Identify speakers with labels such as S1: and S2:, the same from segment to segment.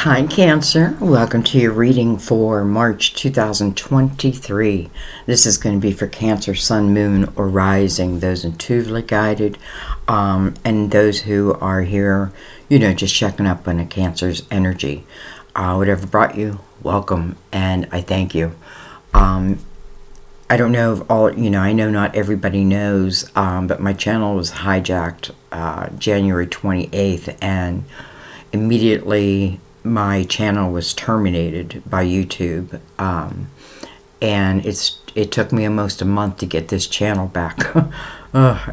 S1: Hi Cancer, welcome to your reading for March 2023. This is going to be for Cancer, Sun, Moon, or Rising, those intuitively guided, and those who are here, just checking up on a Cancer's energy. Whatever brought you, welcome, and I thank you. I don't know if all, I know not everybody knows, but my channel was hijacked January 28th, and immediately my channel was terminated by YouTube, and it took me almost a month to get this channel back.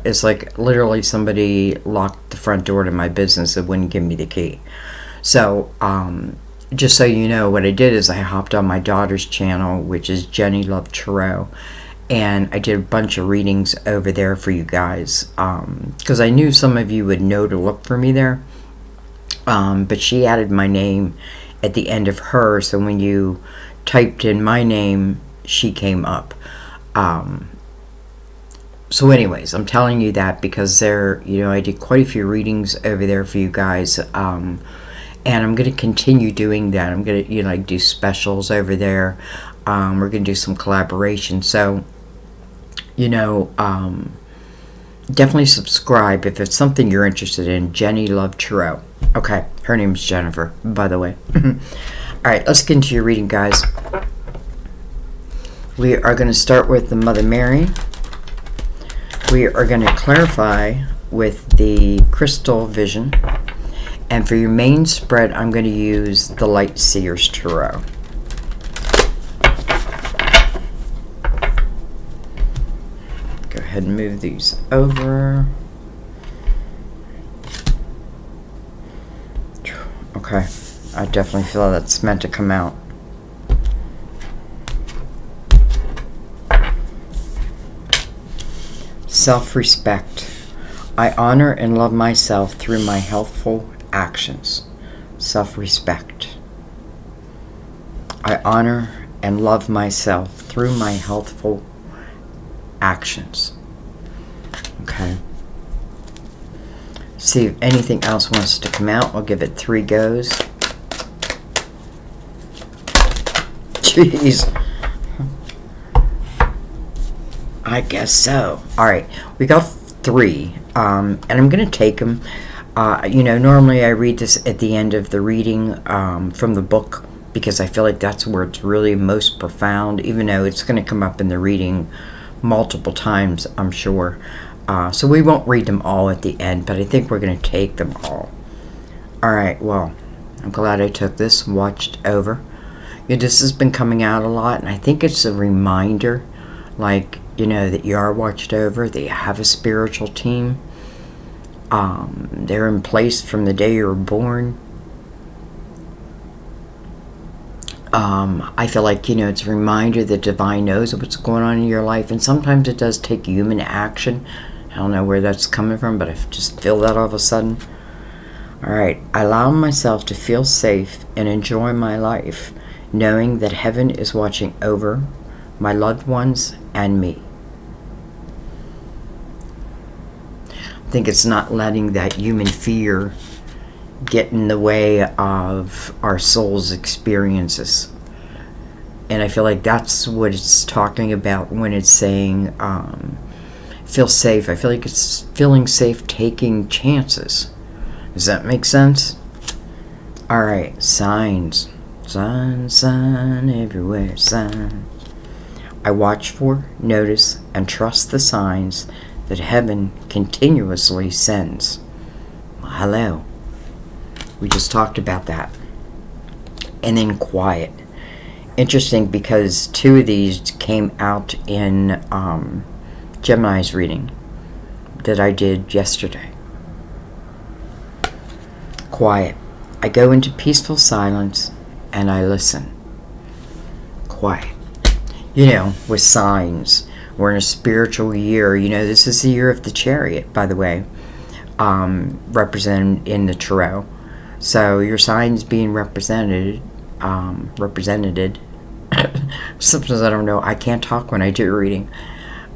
S1: It's like literally somebody locked the front door to my business and wouldn't give me the key. So just so you know, what I did is I hopped on my daughter's channel, which is Jenny Love Tarot, and I did a bunch of readings over there for you guys, because I knew some of you would know to look for me there. But she added my name at the end of her, so when you typed in my name, she came up. So anyways, I'm telling you that because I did quite a few readings over there for you guys, and I'm going to continue doing that. I'm going to, do specials over there. We're going to do some collaboration. So, definitely subscribe if it's something you're interested in. Jenny Love Tarot. Okay, her name's Jennifer, by the way. Alright, let's get into your reading, guys. We are going to start with the Mother Mary. We are going to clarify with the Crystal Vision. And for your main spread, I'm going to use the Light Seers Tarot. Go ahead and move these over. Okay, I definitely feel that's meant to come out. Self-respect. I honor and love myself through my healthful actions. Self-respect. I honor and love myself through my healthful actions. Okay. See if anything else wants to come out. I'll give it 3 goes. Jeez. I guess so. Alright, we got 3. And I'm going to take them. Normally I read this at the end of the reading from the book, because I feel like that's where it's really most profound, even though it's going to come up in the reading multiple times, I'm sure. So we won't read them all at the end, but I think we're going to take them all. Alright, well, I'm glad I took this and watched over. This has been coming out a lot, and I think it's a reminder, that you are watched over, that you have a spiritual team. They're in place from the day you were born. I feel like, it's a reminder that divine knows what's going on in your life, and sometimes it does take human action. I don't know where that's coming from, but I just feel that all of a sudden. Alright, I allow myself to feel safe and enjoy my life, knowing that heaven is watching over my loved ones and me. I think it's not letting that human fear get in the way of our soul's experiences. And I feel like that's what it's talking about when it's saying feel safe. I feel like it's feeling safe taking chances. Does that make sense? Alright, signs. Sign everywhere, sign. I watch for, notice, and trust the signs that heaven continuously sends. Well, hello. We just talked about that. And then quiet. Interesting, because 2 of these came out in Gemini's reading that I did yesterday. Quiet. I go into peaceful silence and I listen. Quiet. With signs. We're in a spiritual year. This is the year of the Chariot, by the way, represented in the Tarot. So your signs being represented. Sometimes I don't know. I can't talk when I do reading.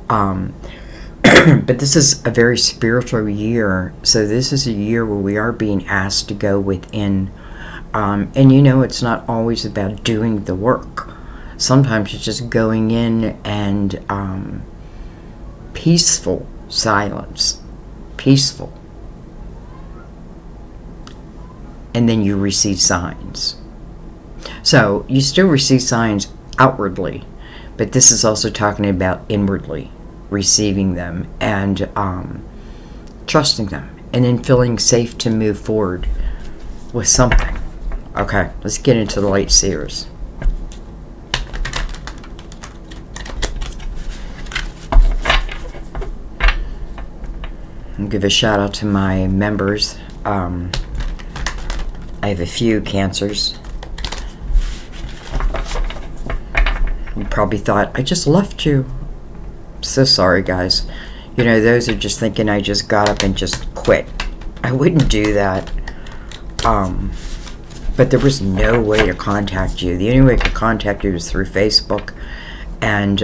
S1: But this is a very spiritual year. So this is a year where we are being asked to go within And you know, it's not always about doing the work. Sometimes it's just going in and peaceful silence. Peaceful. And then you receive signs. So you still receive signs outwardly, but this is also talking about inwardly receiving them and trusting them, and then feeling safe to move forward with something. Okay, let's get into the light seers. I'll give a shout out to my members. I have a few Cancers. You probably thought, I just left you. So sorry, guys. You know, those are just thinking I just got up and just quit. I wouldn't do that. But there was no way to contact you. The only way I could contact you was through Facebook. And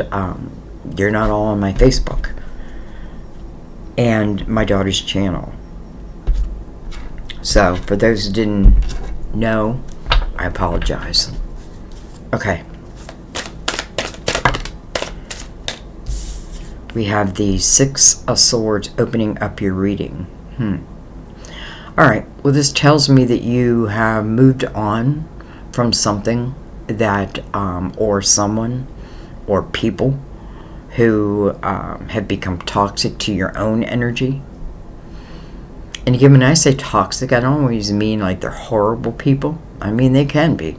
S1: you're not all on my Facebook. And my daughter's channel. So, for those who didn't know, I apologize. Okay. We have the Six of Swords opening up your reading. Alright, well, this tells me that you have moved on from something that, or someone, or people who have become toxic to your own energy. And again, when I say toxic, I don't always mean like they're horrible people. I mean, they can be.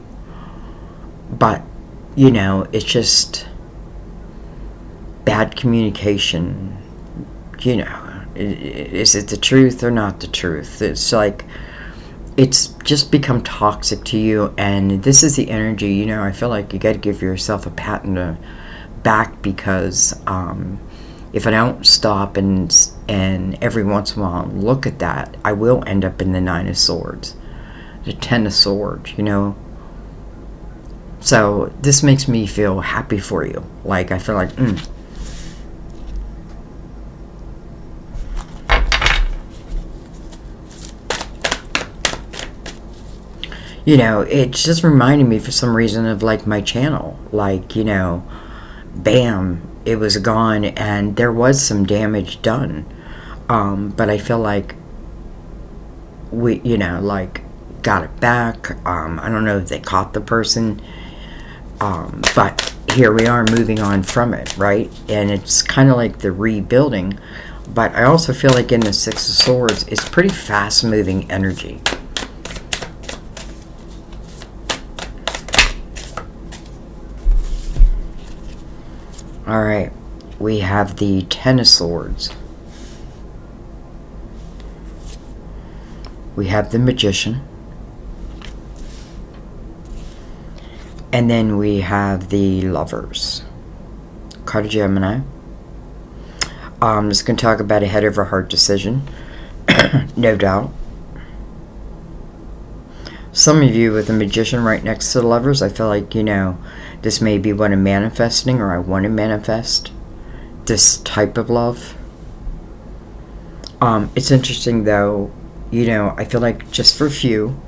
S1: But, you know, it's just bad communication. You know, is it the truth or not the truth? It's like, it's just become toxic to you. And this is the energy, you know, I feel like you got to give yourself a pat on the back, because if I don't stop and every once in a while look at that, I will end up in the Nine of Swords, the Ten of Swords, you know. So this makes me feel happy for you. Like, I feel like, you know, it's just reminding me for some reason of like my channel. Like, you know, bam, it was gone, and there was some damage done. But I feel like we, you know, like, got it back. I don't know if they caught the person. But here we are moving on from it, right? And it's kind of like the rebuilding. But I also feel like in the Six of Swords, it's pretty fast-moving energy. Alright, we have the Ten of Swords. We have the Magician. And then we have the Lovers. Card of Gemini. I'm just going to talk about a head over heart decision. No doubt. Some of you with the Magician right next to the Lovers, I feel like, you know, this may be what I'm manifesting, or I want to manifest this type of love. It's interesting, though, you know, I feel like just for a few,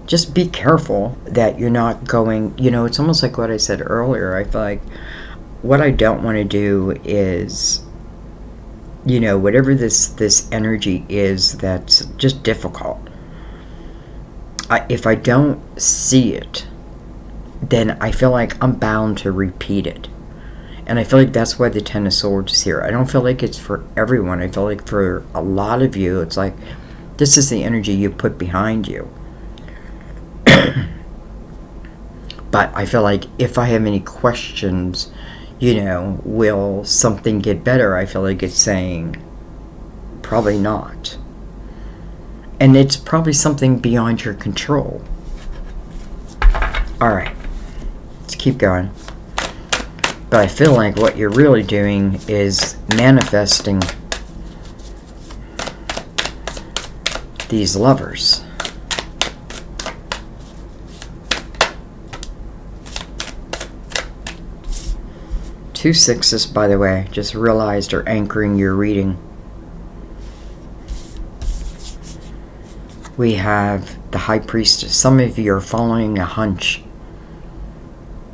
S1: just be careful that you're not going, you know, it's almost like what I said earlier. I feel like what I don't want to do is, you know, whatever this energy is that's just difficult, if I don't see it, then I feel like I'm bound to repeat it. And I feel like that's why the Ten of Swords is here. I don't feel like it's for everyone. I feel like for a lot of you, it's like, this is the energy you put behind you. But I feel like if I have any questions, you know, will something get better? I feel like it's saying, probably not. And it's probably something beyond your control. Alright, let's keep going. But I feel like what you're really doing is manifesting these lovers. Two sixes, by the way, just realized are anchoring your reading. We have the High Priestess. Some of you are following a hunch.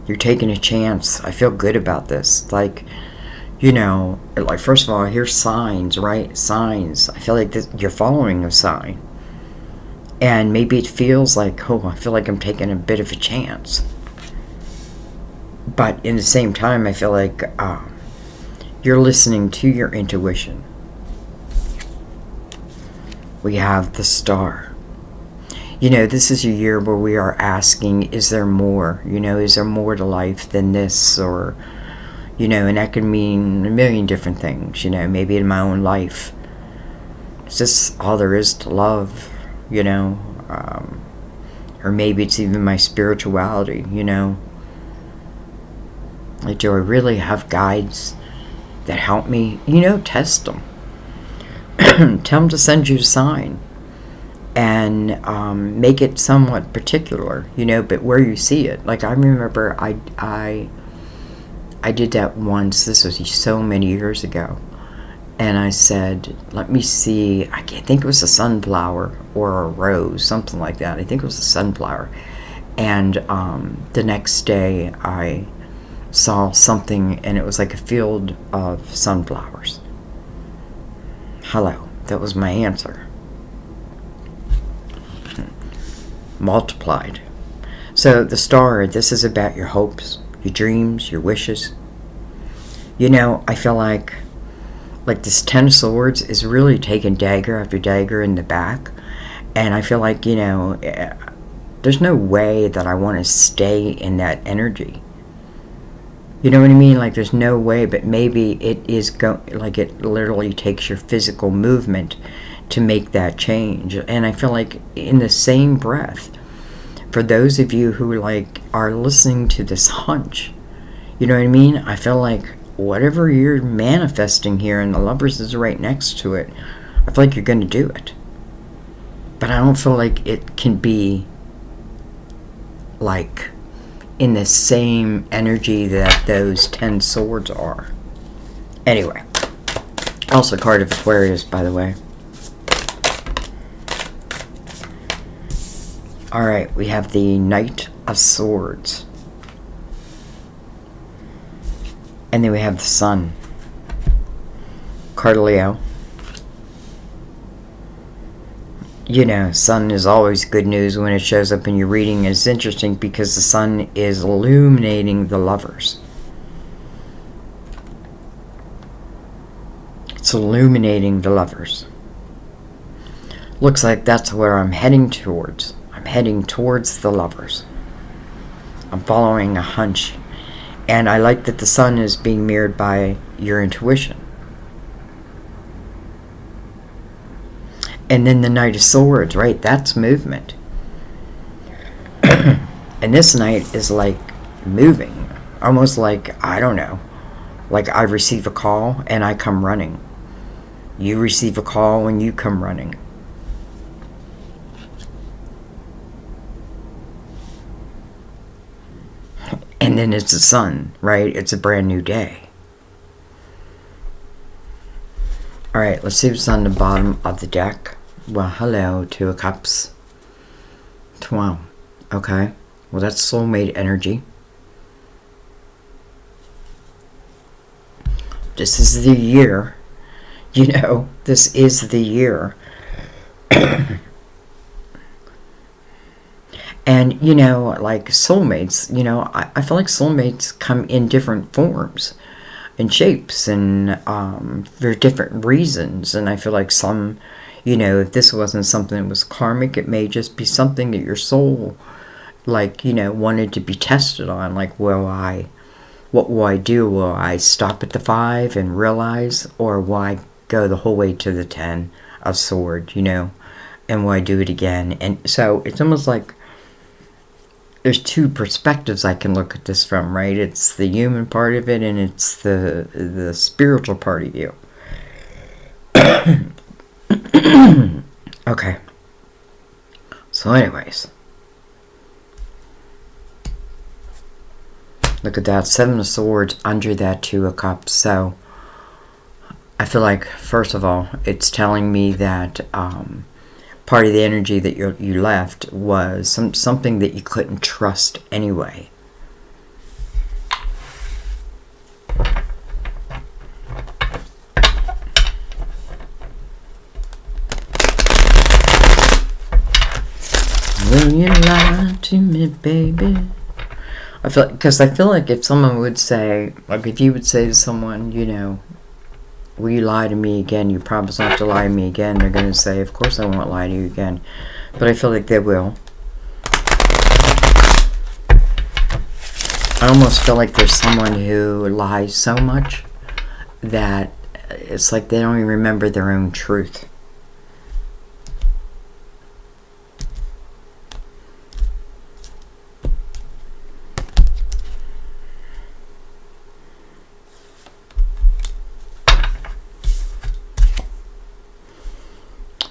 S1: You're taking a chance. I feel good about this. Like, you know, like, first of all, here's signs, right? Signs. I feel like you're following a sign. And maybe it feels like, oh, I feel like I'm taking a bit of a chance. But in the same time, I feel like you're listening to your intuition. We have the Star. You know, this is a year where we are asking, is there more? You know, is there more to life than this? Or, you know, and that could mean a million different things, you know, maybe in my own life. Is this all there is to love, you know? Or maybe it's even my spirituality, you know? Like, do I really have guides that help me? You know, test them. Tell them to send you a sign. And make it somewhat particular, you know, but where you see it. Like, I remember I did that once. This was so many years ago. And I said, let me see. I think it was a sunflower or a rose, something like that. I think it was a sunflower. And the next day I saw something, and it was like a field of sunflowers. Hello. That was my answer. Multiplied. So the Star, this is about your hopes, your dreams, your wishes. You know, I feel like this Ten of Swords is really taking dagger after dagger in the back. And I feel like, you know, there's no way that I want to stay in that energy. You know what I mean? Like, there's no way, but maybe it is like it literally takes your physical movement to make that change. And I feel like in the same breath, for those of you who like are listening to this hunch, you know what I mean? I feel like whatever you're manifesting here, and the Lovers is right next to it, I feel like you're going to do it. But I don't feel like it can be like in the same energy that those 10 swords are. Anyway, also card of Aquarius, by the way. Alright, we have the Knight of Swords. And then we have the Sun. Card of Leo. You know, Sun is always good news when it shows up in your reading. It's interesting because the Sun is illuminating the Lovers. It's illuminating the Lovers. Looks like that's where I'm heading towards. I'm heading towards the Lovers. I'm following a hunch. And I like that the Sun is being mirrored by your intuition. And then the Knight of Swords, right? That's movement. And this Knight is like moving. Almost like, I don't know. Like I receive a call and I come running. You receive a call and you come running. And then it's the Sun, right? It's a brand new day. Alright, let's see what's on the bottom of the deck. Well, hello, Two of Cups. Wow. Okay. Well, that's soulmate energy. This is the year. You know, this is the year. And, you know, like soulmates, you know, I feel like soulmates come in different forms and shapes and for different reasons. And I feel like some, you know, if this wasn't something that was karmic, it may just be something that your soul, like, you know, wanted to be tested on. Like, what will I do? Will I stop at the 5 and realize, or will I go the whole way to the 10 of Swords, you know, and will I do it again? And so it's almost like there's two perspectives I can look at this from, right? It's the human part of it, and it's the spiritual part of you. Okay. So anyways. Look at that. 7 of Swords under that 2 of Cups. So I feel like, first of all, it's telling me that part of the energy that you left was something that you couldn't trust anyway. Will you lie to me, baby? Because I feel like if someone would say, like if you would say to someone, you know, will you lie to me again? You promise not to lie to me again. They're going to say, of course I won't lie to you again. But I feel like they will. I almost feel like there's someone who lies so much that it's like they don't even remember their own truth.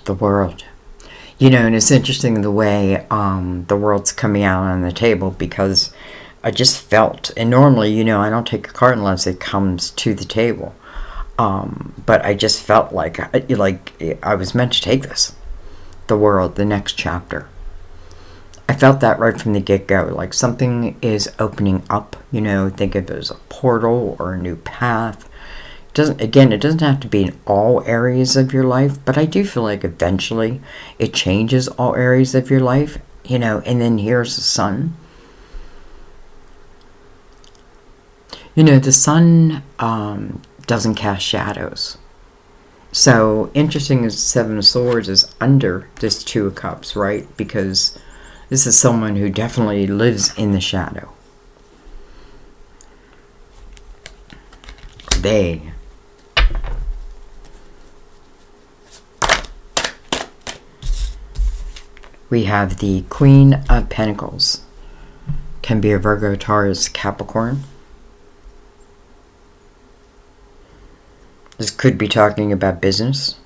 S1: The world. You know, and it's interesting the way the world's coming out on the table, because I just felt, and normally, you know, I don't take a card unless it comes to the table, but I just felt like I was meant to take this. The world, the next chapter. I felt that right from the get-go, like something is opening up, you know, think of it as a portal or a new path. It doesn't have to be in all areas of your life, but I do feel like eventually it changes all areas of your life, you know, and then here's the sun. You know, the sun doesn't cast shadows. So, interesting as Seven of Swords is under this Two of Cups, right? Because this is someone who definitely lives in the shadow. We have the Queen of Pentacles. Can be a Virgo, Taurus, Capricorn. This could be talking about business.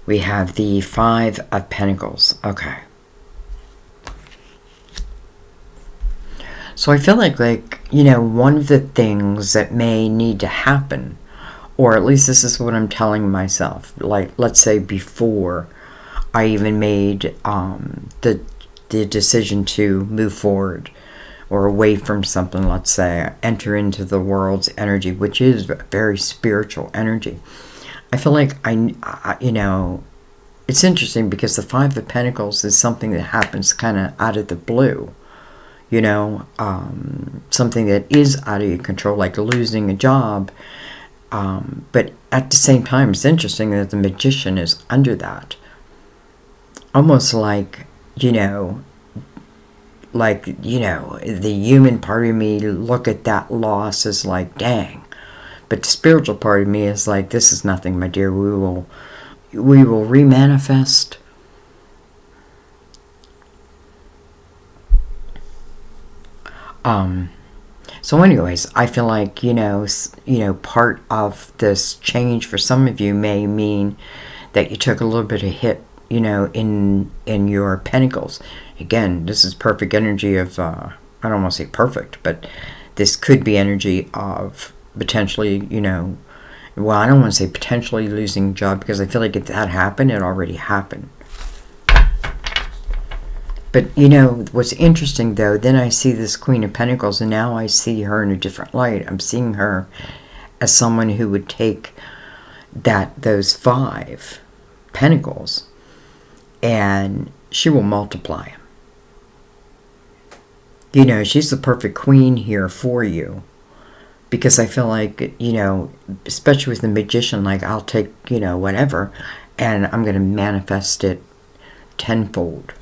S1: We have the Five of Pentacles. Okay. So I feel like, you know, one of the things that may need to happen, or at least this is what I'm telling myself, like, let's say before I even made the decision to move forward or away from something, let's say, enter into the world's energy, which is very spiritual energy. I feel like you know, it's interesting because the Five of Pentacles is something that happens kind of out of the blue, you know, something that is out of your control, like losing a job. But at the same time, it's interesting that the Magician is under that. Almost like, you know, the human part of me look at that loss as like, dang. But the spiritual part of me is like, this is nothing, my dear. We will remanifest. So anyways, I feel like, you know, part of this change for some of you may mean that you took a little bit of hit, you know, in your pentacles. Again, this is perfect energy of, I don't want to say perfect, but this could be energy of potentially, you know, well, I don't want to say potentially losing a job, because I feel like if that happened, it already happened. But, you know, what's interesting, though, then I see this Queen of Pentacles, and now I see her in a different light. I'm seeing her as someone who would take those 5 pentacles, and she will multiply them. You know, she's the perfect queen here for you. Because I feel like, you know, especially with the Magician, like, I'll take, you know, whatever, and I'm going to manifest it tenfold.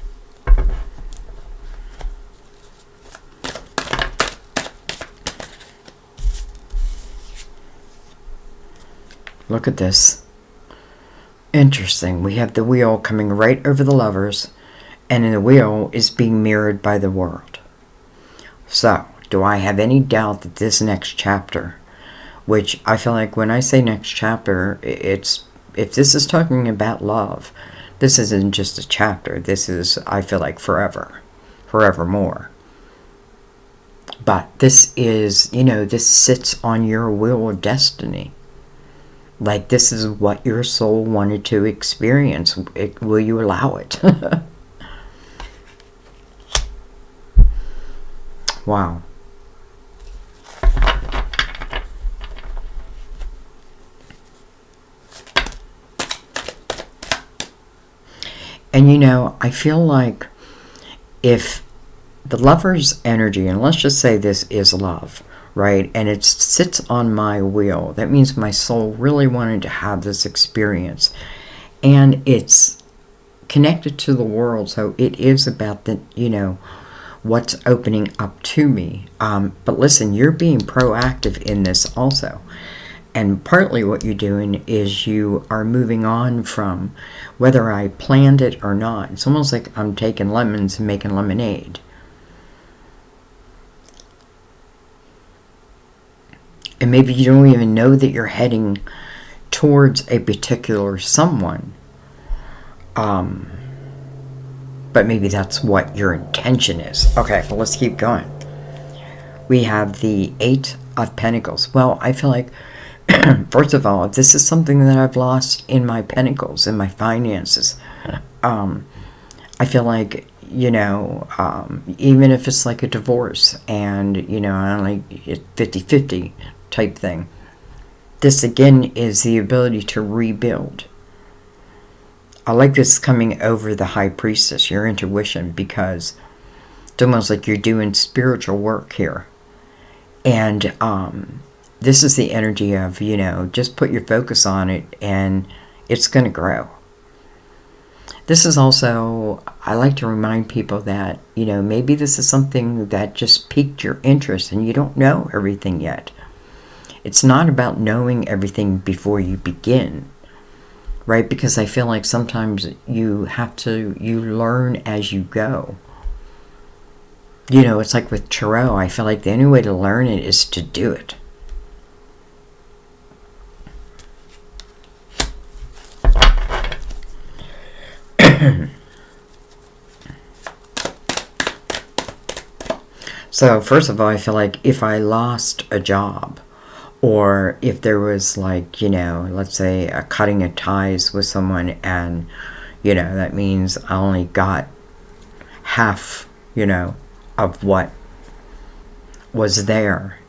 S1: Look at this. Interesting. We have the Wheel coming right over the Lovers, and in the Wheel is being mirrored by the World. So, do I have any doubt that this next chapter, which I feel like when I say next chapter, it's, if this is talking about love, This isn't just a chapter. This is, I feel like, forever. Forevermore. But this is, this sits on your wheel of destiny. Like, this is what your soul wanted to experience. Will you allow it? Wow. And I feel like if the Lover's energy, and let's just say this is love, right? And it sits on my wheel. That means my soul really wanted to have this experience. And it's connected to the world, so it is about the, what's opening up to me. But listen, you're being proactive in this also. And partly what you're doing is you are moving on from whether I planned it or not. It's almost like I'm taking lemons and making lemonade. And maybe you don't even know that you're heading towards a particular someone. But maybe that's what your intention is. Okay, well, let's keep going. We have the 8 of Pentacles. Well, I feel like, first of all, if this is something that I've lost in my pentacles, in my finances, I feel like, even if it's like a divorce and, I like 50-50 type thing, this again is the ability to rebuild. I like this coming over the High Priestess, your intuition, because it's almost like you're doing spiritual work here. And this is the energy of, just put your focus on it and it's going to grow. This is also, I like to remind people that, maybe this is something that just piqued your interest and you don't know everything yet. It's not about knowing everything before you begin, right? Because I feel like sometimes you learn as you go. It's like with tarot, I feel like the only way to learn it is to do it. So, first of all, I feel like if I lost a job, or if there was like, let's say a cutting of ties with someone and, that means I only got half, of what was there.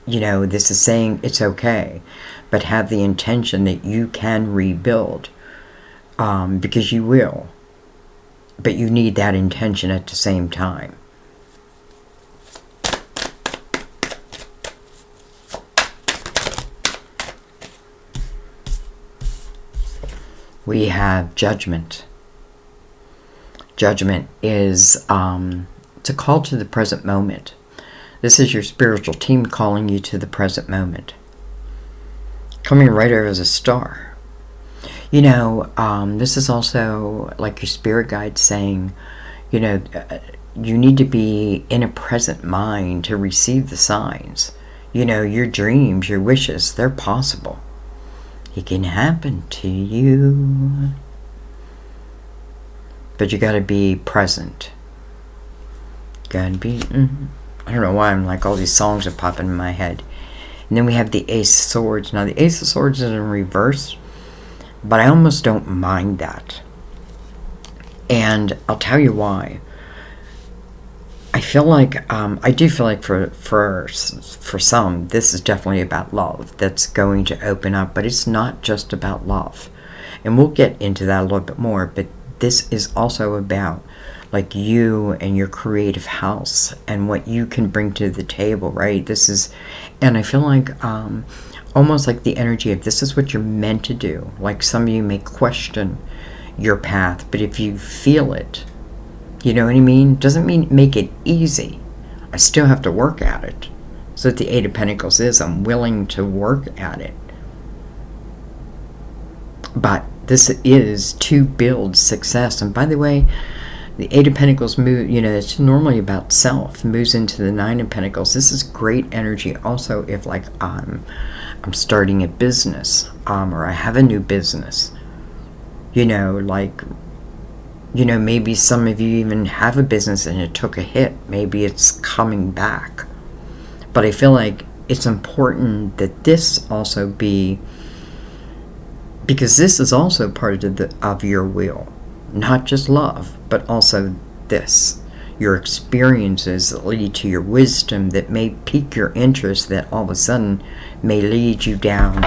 S1: This is saying it's okay, but have the intention that you can rebuild, because you will. But you need that intention at the same time. We have Judgment. Judgment is it's a call to the present moment. This is your spiritual team calling you to the present moment. Coming right over as a star. This is also like your spirit guide saying, you need to be in a present mind to receive the signs. Your dreams, your wishes, they're possible. It can happen to you. But you got to be present. Got to be... I don't know why I'm like all these songs are popping in my head. And then we have the Ace of Swords. Now the Ace of Swords is in reverse, but I almost don't mind that. And I'll tell you why. I feel like, I do feel like for some, this is definitely about love that's going to open up, but it's not just about love. And we'll get into that a little bit more, but this is also about like you and your creative house and what you can bring to the table, right? This is, and I feel like almost like the energy of this is what you're meant to do. Like some of you may question your path, but if you feel it, you know what I mean? Doesn't mean make it easy. I still have to work at it. So what the Eight of Pentacles is, I'm willing to work at it. But this is to build success. And by the way, the Eight of Pentacles move, it's normally about self, moves into the Nine of Pentacles. This is great energy also if like I'm starting a business, or I have a new business. Like You know, maybe some of you even have a business and it took a hit. Maybe it's coming back. But I feel like it's important that this also be, because this is also part of your wheel. Not just love, but also this. Your experiences that lead to your wisdom, that may pique your interest, that all of a sudden may lead you down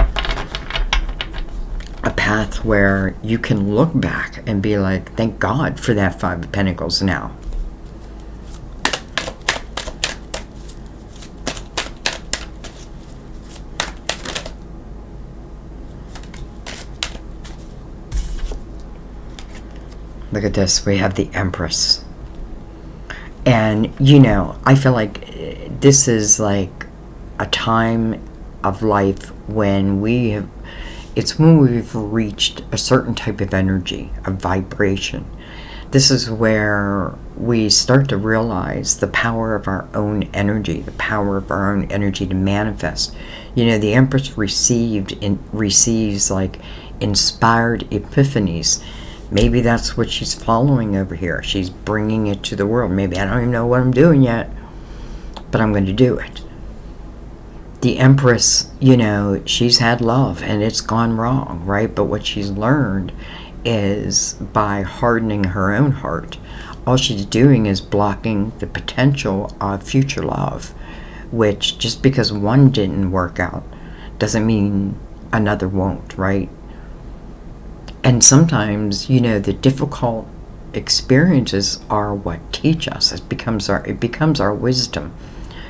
S1: a path where you can look back and be like, thank God for that Five of Pentacles now. Look at this. We have the Empress. And, you know, I feel like this is like a time of life when it's when we've reached a certain type of energy, a vibration. This is where we start to realize the power of our own energy, the power of our own energy to manifest. You know, the Empress receives like inspired epiphanies. Maybe that's what she's following over here. She's bringing it to the world. Maybe I don't even know what I'm doing yet, but I'm going to do it. The Empress, you know, she's had love and it's gone wrong, right? But what she's learned is by hardening her own heart, all she's doing is blocking the potential of future love, which just because one didn't work out doesn't mean another won't, right? And sometimes, you know, the difficult experiences are what teach us. It becomes our wisdom.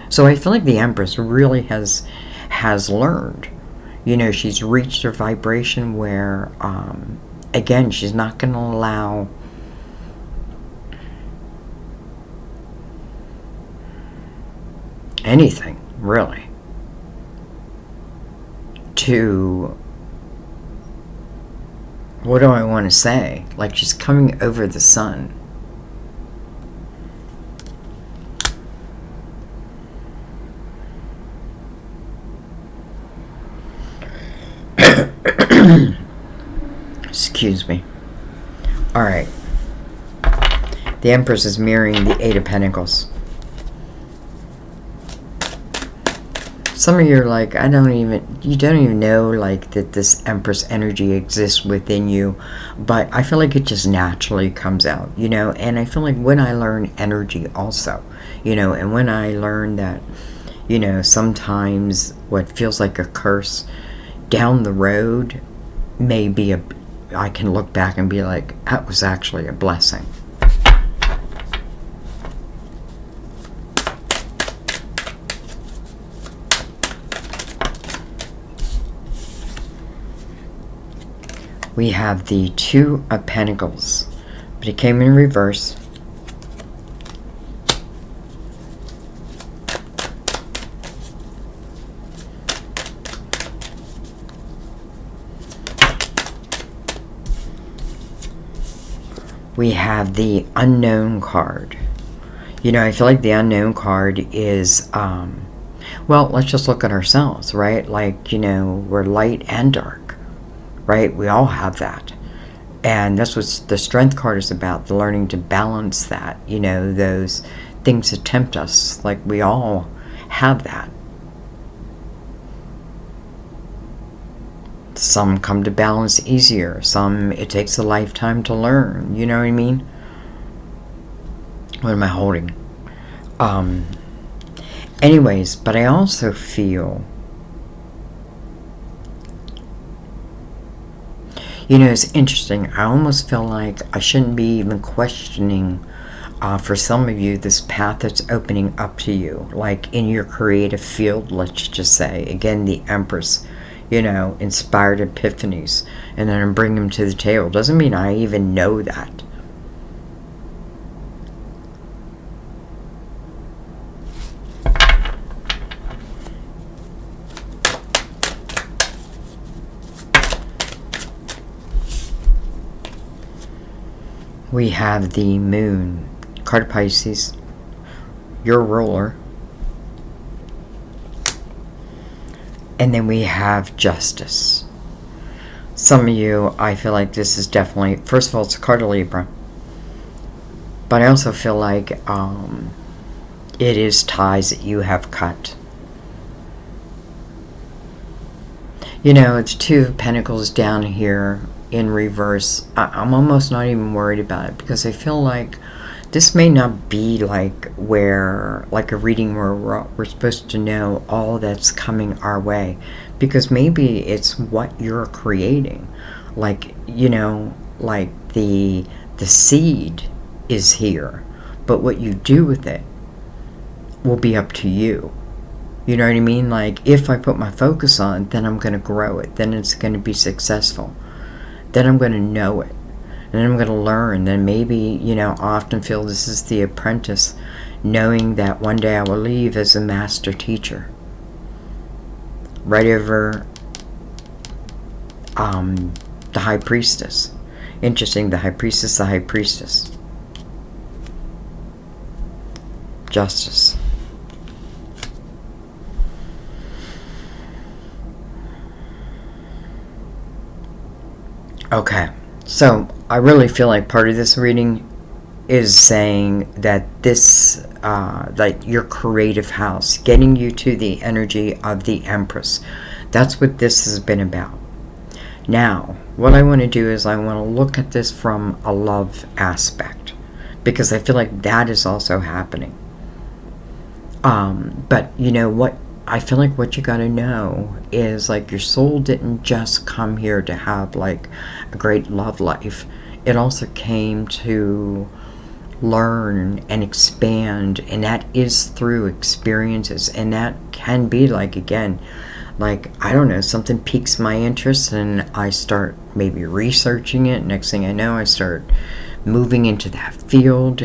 S1: So I feel like the Empress really has learned. You know, she's reached her vibration where, again, she's not going to allow anything, really, to, what do I want to say? Like, she's coming over the sun. Excuse me. Alright. The Empress is mirroring the Eight of Pentacles. Some of you are like, you don't even know, like, that this Empress energy exists within you. But I feel like it just naturally comes out, you know. And I feel like when I learn energy also, you know, and when I learn that, you know, sometimes what feels like a curse down the road may be I can look back and be like, that was actually a blessing. We have the Two of Pentacles, but it came in reverse. We have the Unknown card. You know, I feel like the Unknown card is, well, let's just look at ourselves, right? Like, you know, we're light and dark, right? We all have that. And that's what the Strength card is about, the learning to balance that, you know, those things that tempt us. Like, we all have that. Some come to balance easier. Some, it takes a lifetime to learn. You know what I mean? What am I holding? Anyways, but I also feel, you know, it's interesting. I almost feel like I shouldn't be even questioning, for some of you, this path that's opening up to you. Like, in your creative field, let's just say. Again, the Empress, you know, inspired epiphanies, and then I bring them to the table. Doesn't mean I even know that. We have the Moon, card of Pisces, your ruler. And then we have Justice. Some of you, I feel like this is definitely, first of all, it's a card of Libra. But I also feel like it is ties that you have cut. You know, it's Two of Pentacles down here in reverse. I'm almost not even worried about it, because I feel like this may not be like a reading where we're supposed to know all that's coming our way, because maybe it's what you're creating. Like, you know, like the seed is here, but what you do with it will be up to you. You know what I mean? Like, if I put my focus on it, then I'm going to grow it. Then it's going to be successful. Then I'm going to know it. And then I'm going to learn. Then maybe, you know, I often feel this is the apprentice, knowing that one day I will leave as a master teacher. Right over the High Priestess. Interesting, the High Priestess, the High Priestess. Justice. Okay, so I really feel like part of this reading is saying that this, like your creative house, getting you to the energy of the Empress. That's what this has been about. Now, what I want to do is I want to look at this from a love aspect, because I feel like that is also happening. But you know what? I feel like what you got to know is, like, your soul didn't just come here to have like a great love life. It also came to learn and expand, and that is through experiences. And that can be like, again, like, I don't know, something piques my interest and I start maybe researching it. Next thing I know, I start moving into that field.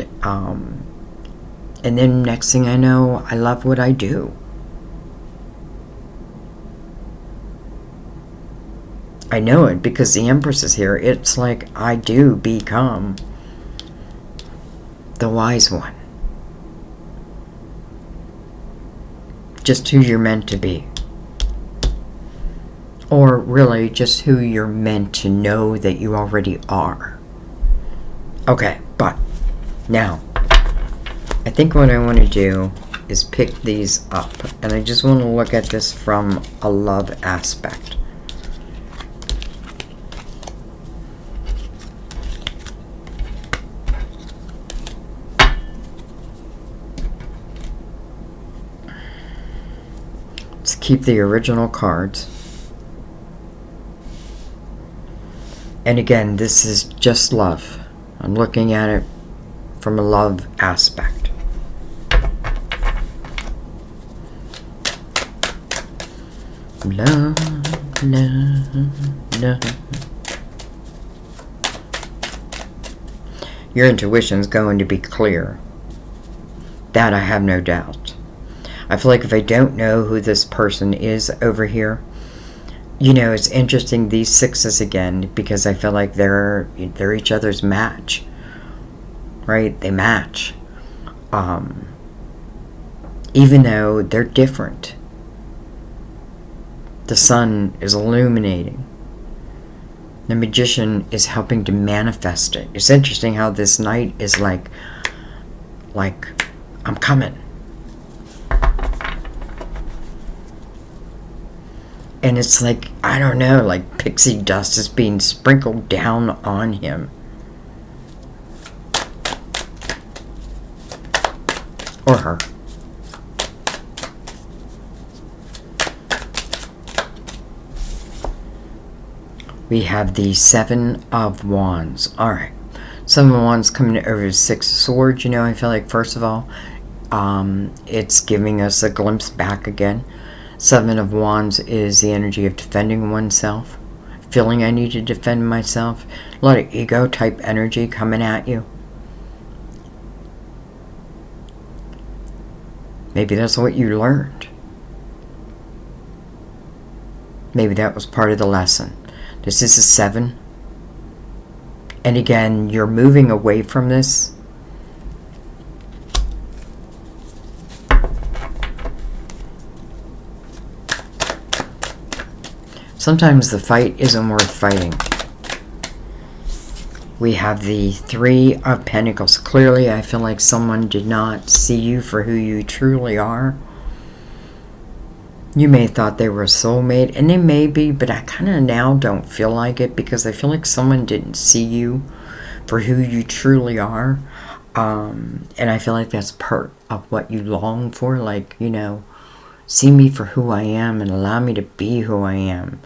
S1: And then next thing I know, I love what I do. I know it because the Empress is here. It's like I do become the wise one. Just who you're meant to be. Or really just who you're meant to know that you already are. Okay, but now I think what I want to do is pick these up, and I just want to look at this from a love aspect. Let's keep the original cards. And again, this is just love. I'm looking at it from a love aspect. Love, love, love. Your intuition's going to be clear. That I have no doubt. I feel like if I don't know who this person is over here, you know, it's interesting, these sixes again, because I feel like they're each other's match. Right? They match. Even though they're different. The sun is illuminating. The Magician is helping to manifest it. It's interesting how this Knight is like, I'm coming. And it's like, I don't know, like pixie dust is being sprinkled down on him. Or her. We have the Seven of Wands. Alright. Seven of Wands coming over to Six of Swords. You know, I feel like, first of all, it's giving us a glimpse back again. Seven of Wands is the energy of defending oneself. Feeling I need to defend myself. A lot of ego type energy coming at you. Maybe that's what you learned. Maybe that was part of the lesson. This is a 7. And again, you're moving away from this. Sometimes the fight isn't worth fighting. We have the Three of Pentacles. Clearly, I feel like someone did not see you for who you truly are. You may have thought they were a soulmate, and they may be, but I kind of now don't feel like it, because I feel like someone didn't see you for who you truly are. And I feel like that's part of what you long for. Like, you know, see me for who I am and allow me to be who I am.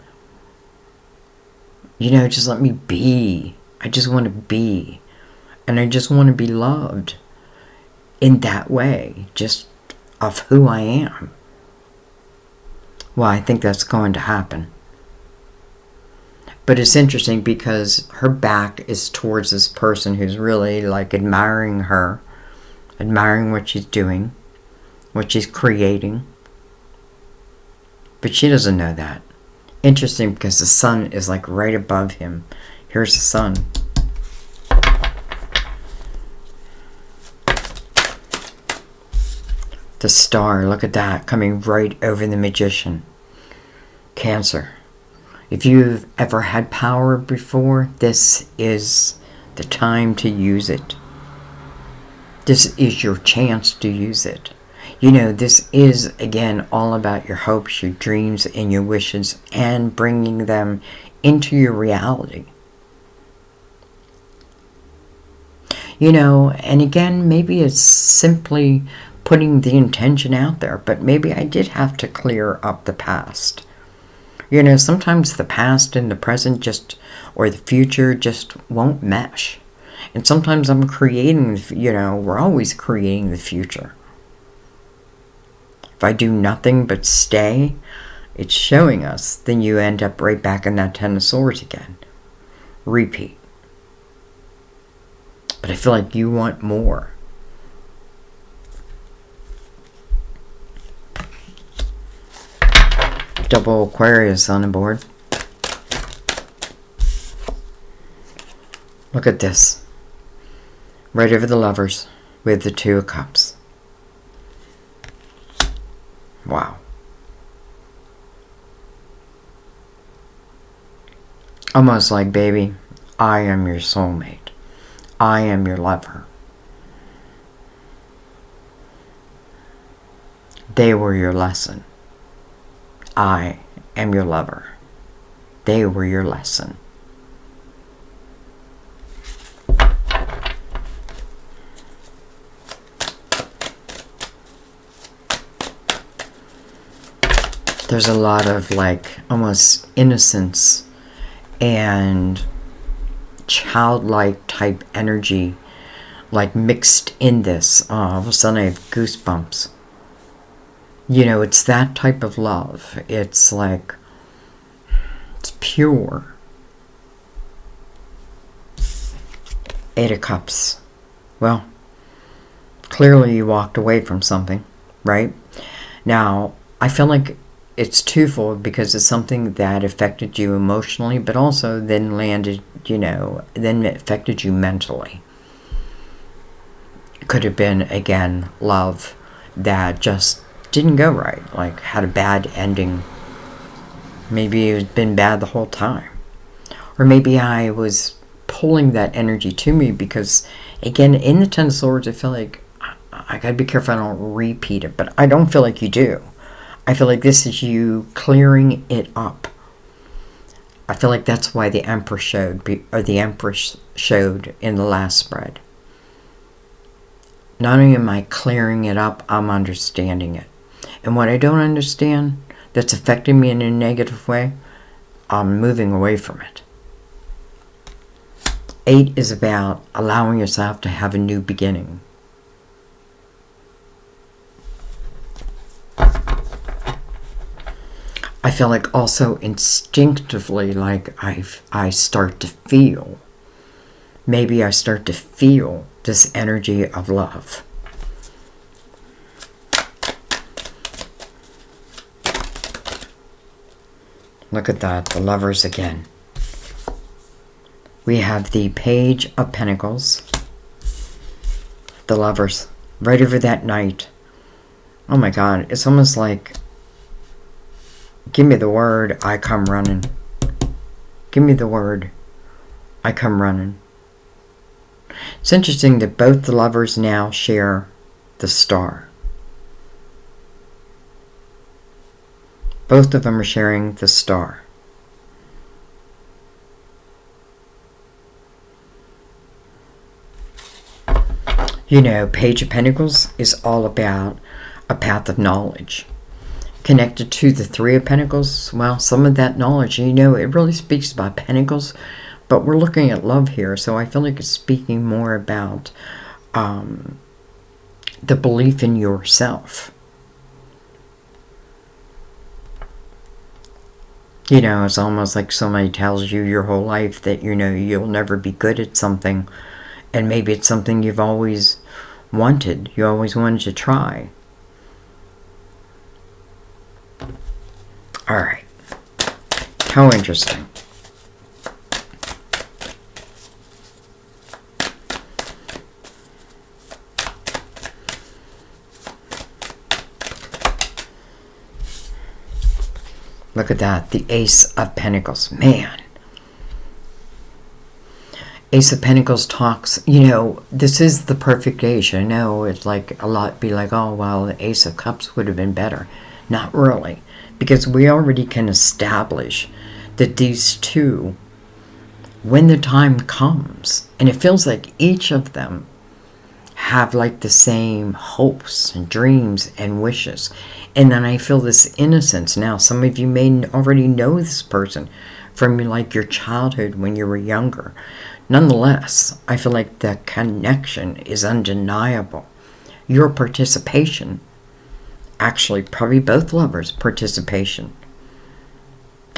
S1: You know, just let me be. I just want to be. And I just want to be loved in that way, just of who I am. Well, I think that's going to happen. But it's interesting because her back is towards this person who's really like admiring her, admiring what she's doing, what she's creating. But she doesn't know that. Interesting, because the sun is like right above him. Here's the sun. The star, look at that, coming right over the Magician. Cancer. If you've ever had power before, this is the time to use it. This is your chance to use it. You know, this is, again, all about your hopes, your dreams, and your wishes, and bringing them into your reality. You know, and again, maybe it's simply putting the intention out there, but maybe I did have to clear up the past. You know, sometimes the past and the present just, or the future just won't mesh. And sometimes I'm creating, you know, we're always creating the future. If I do nothing but stay, it's showing us, then you end up right back in that Ten of Swords again. Repeat. But I feel like you want more. Double Aquarius on the board. Look at this. Right over the Lovers with the Two of Cups. Wow. Almost like, baby, I am your soulmate. I am your lover. They were your lesson. I am your lover. They were your lesson. There's a lot of like almost innocence and childlike type energy like mixed in this. All of a sudden I have goosebumps. You know, it's that type of love. It's like, it's pure. Eight of Cups. Well, clearly you walked away from something, right? Now, I feel like it's twofold, because it's something that affected you emotionally, but also then landed, you know, then it affected you mentally. It could have been, again, love that just didn't go right, like had a bad ending. Maybe it's been bad the whole time. Or maybe I was pulling that energy to me because, again, in the Ten of Swords, I feel like I gotta be careful I don't repeat it, but I don't feel like you do. I feel like this is you clearing it up. I feel like that's why the Empress showed, or the Empress showed in the last spread. Not only am I clearing it up, I'm understanding it. And what I don't understand that's affecting me in a negative way, I'm moving away from it. 8 is about allowing yourself to have a new beginning. I feel like also instinctively, like I start to feel, maybe I start to feel this energy of love. Look at that, the Lovers again. We have the Page of Pentacles, the Lovers, right over that Knight. Oh my God, it's almost like, give me the word, I come running. Give me the word, I come running. It's interesting that both the lovers now share the star. Both of them are sharing the star. You know, Page of Pentacles is all about a path of knowledge. Connected to the Three of Pentacles, well, some of that knowledge, you know, it really speaks about Pentacles, but we're looking at love here, so I feel like it's speaking more about the belief in yourself. You know, it's almost like somebody tells you your whole life that, you know, you'll never be good at something, and maybe it's something you've always wanted. You always wanted to try. All right. How interesting. Look at that. The Ace of Pentacles. Man. Ace of Pentacles talks, you know, this is the perfect age. I know it's like a lot be like, oh, well, the Ace of Cups would have been better. Not really. Because we already can establish that these two, when the time comes, and it feels like each of them have like the same hopes and dreams and wishes. And then I feel this innocence. Now, some of you may already know this person from like your childhood when you were younger. Nonetheless, I feel like the connection is undeniable. Your participation, actually probably both lovers' participation.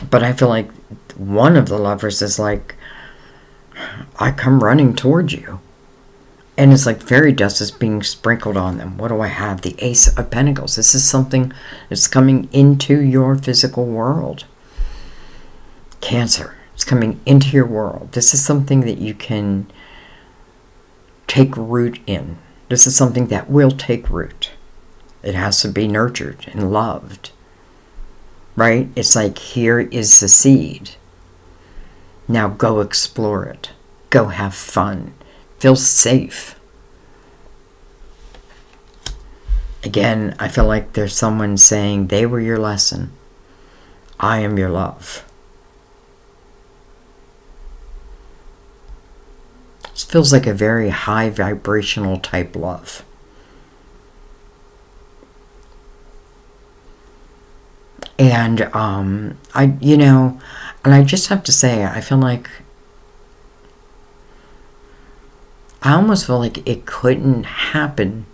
S1: But I feel like one of the lovers is like, I come running towards you. And it's like fairy dust is being sprinkled on them. What do I have? The Ace of Pentacles. This is something that's coming into your physical world. Cancer. It's coming into your world. This is something that you can take root in. This is something that will take root. It has to be nurtured and loved. Right? It's like, here is the seed. Now go explore it. Go have fun. Feel safe. Again, I feel like there's someone saying, they were your lesson. I am your love. This feels like a very high vibrational type love. And, I just have to say, I feel like, I almost feel like it couldn't happen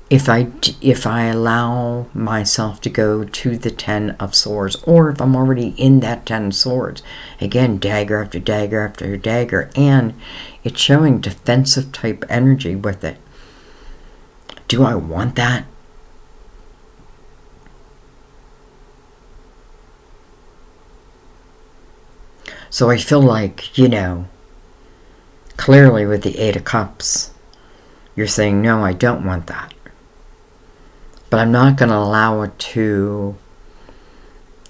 S1: if I allow myself to go to the Ten of Swords, or if I'm already in that Ten of Swords. Again, dagger after dagger after dagger, and it's showing defensive type energy with it. Do I want that? So I feel like, clearly with the Eight of Cups, you're saying, no, I don't want that. But I'm not going to allow it to,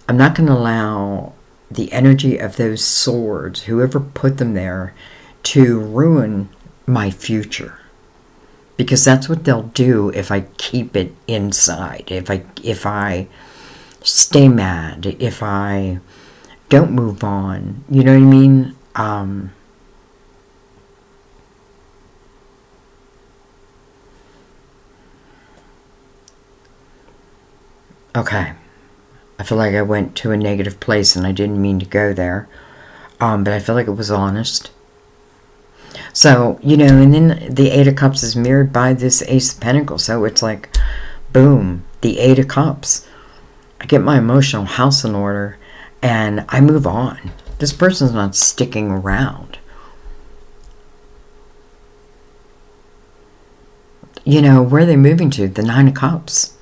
S1: I'm not going to allow the energy of those swords, whoever put them there, to ruin my future. Because that's what they'll do if I keep it inside. If I stay mad, if I don't move on. You know what I mean? Okay. I feel like I went to a negative place and I didn't mean to go there. But I feel like it was honest. So, and then the Eight of Cups is mirrored by this Ace of Pentacles. So it's like, boom, the Eight of Cups. I get my emotional house in order and I move on. This person's not sticking around. Where are they moving to? The Nine of Cups.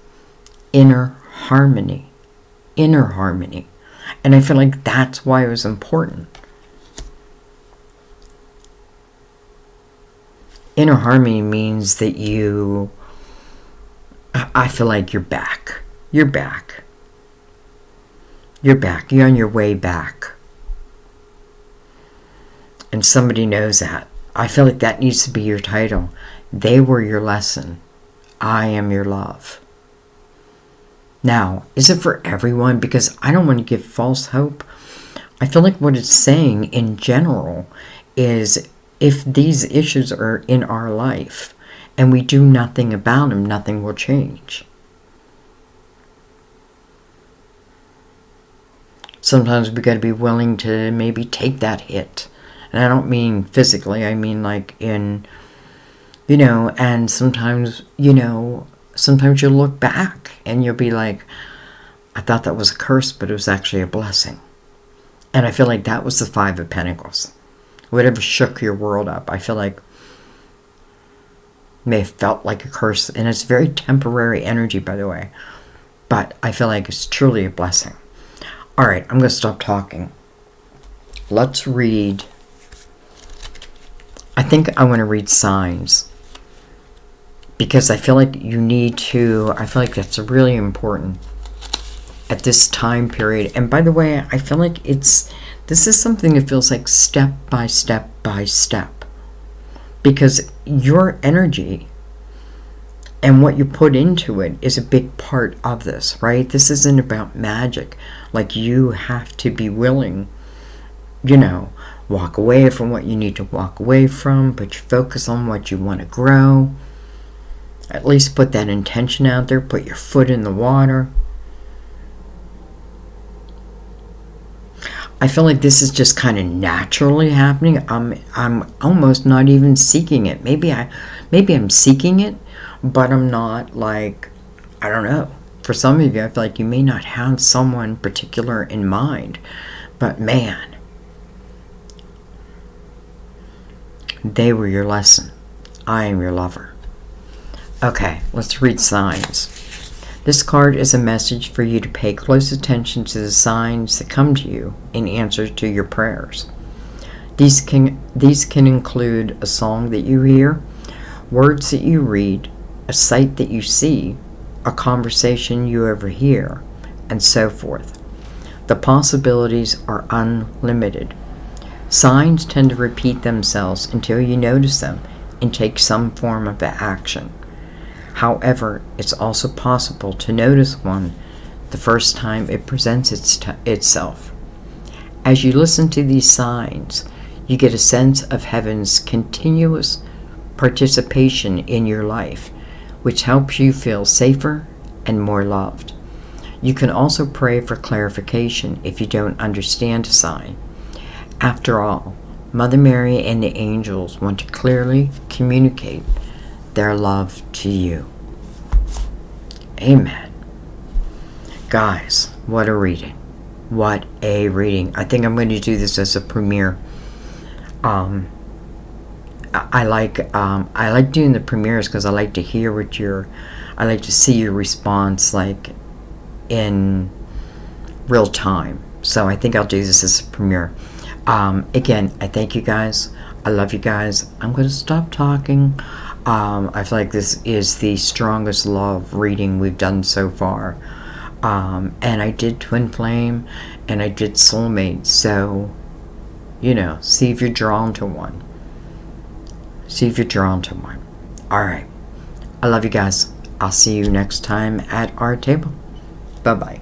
S1: Inner harmony. Inner harmony. And I feel like that's why it was important. Inner harmony means that I feel like you're back. You're back. You're back. You're on your way back. And somebody knows that. I feel like that needs to be your title. They were your lesson. I am your love. Now, is it for everyone? Because I don't want to give false hope. I feel like what it's saying in general is if these issues are in our life and we do nothing about them, nothing will change. Sometimes we got to be willing to maybe take that hit. And I don't mean physically, I mean like in, and sometimes, sometimes you'll look back and you'll be like, I thought that was a curse, but it was actually a blessing. And I feel like that was the Five of Pentacles. Whatever shook your world up, I feel like may have felt like a curse. And it's very temporary energy, by the way. But I feel like it's truly a blessing. All right, I'm going to stop talking. Let's read. I think I want to read signs. Because I feel like you need to, I feel like that's really important at this time period. And by the way, I feel like this is something that feels like step by step by step. Because your energy and what you put into it is a big part of this, right? This isn't about magic. Like, you have to be willing, walk away from what you need to walk away from, put your focus on what you want to grow. At least put that intention out there, put your foot in the water. I feel like this is just kind of naturally happening. I'm almost not even seeking it. Maybe I'm seeking it, but I'm not, like, I don't know. For some of you, I feel like you may not have someone particular in mind, but man, they were your lesson. I am your lover. Okay, let's read signs. This card is a message for you to pay close attention to the signs that come to you in answer to your prayers. These can include a song that you hear, words that you read, a sight that you see, a conversation you overhear, and so forth. The possibilities are unlimited. Signs tend to repeat themselves until you notice them and take some form of action. However, it's also possible to notice one the first time it presents itself. As you listen to these signs, you get a sense of heaven's continuous participation in your life, which helps you feel safer and more loved. You can also pray for clarification if you don't understand a sign. After all, Mother Mary and the angels want to clearly communicate their love to you. Amen. Guys, what a reading. What a reading. I think I'm going to do this as a premiere. I like doing the premieres because I like to hear I like to see your response, like, in real time. So I think I'll do this as a premiere. Again, I thank you guys. I love you guys. I'm going to stop talking. I feel like this is the strongest love reading we've done so far. And I did Twin Flame and I did Soulmate. So, see if you're drawn to one. See if you're drawn to one. Alright. I love you guys. I'll see you next time at our table. Bye-bye.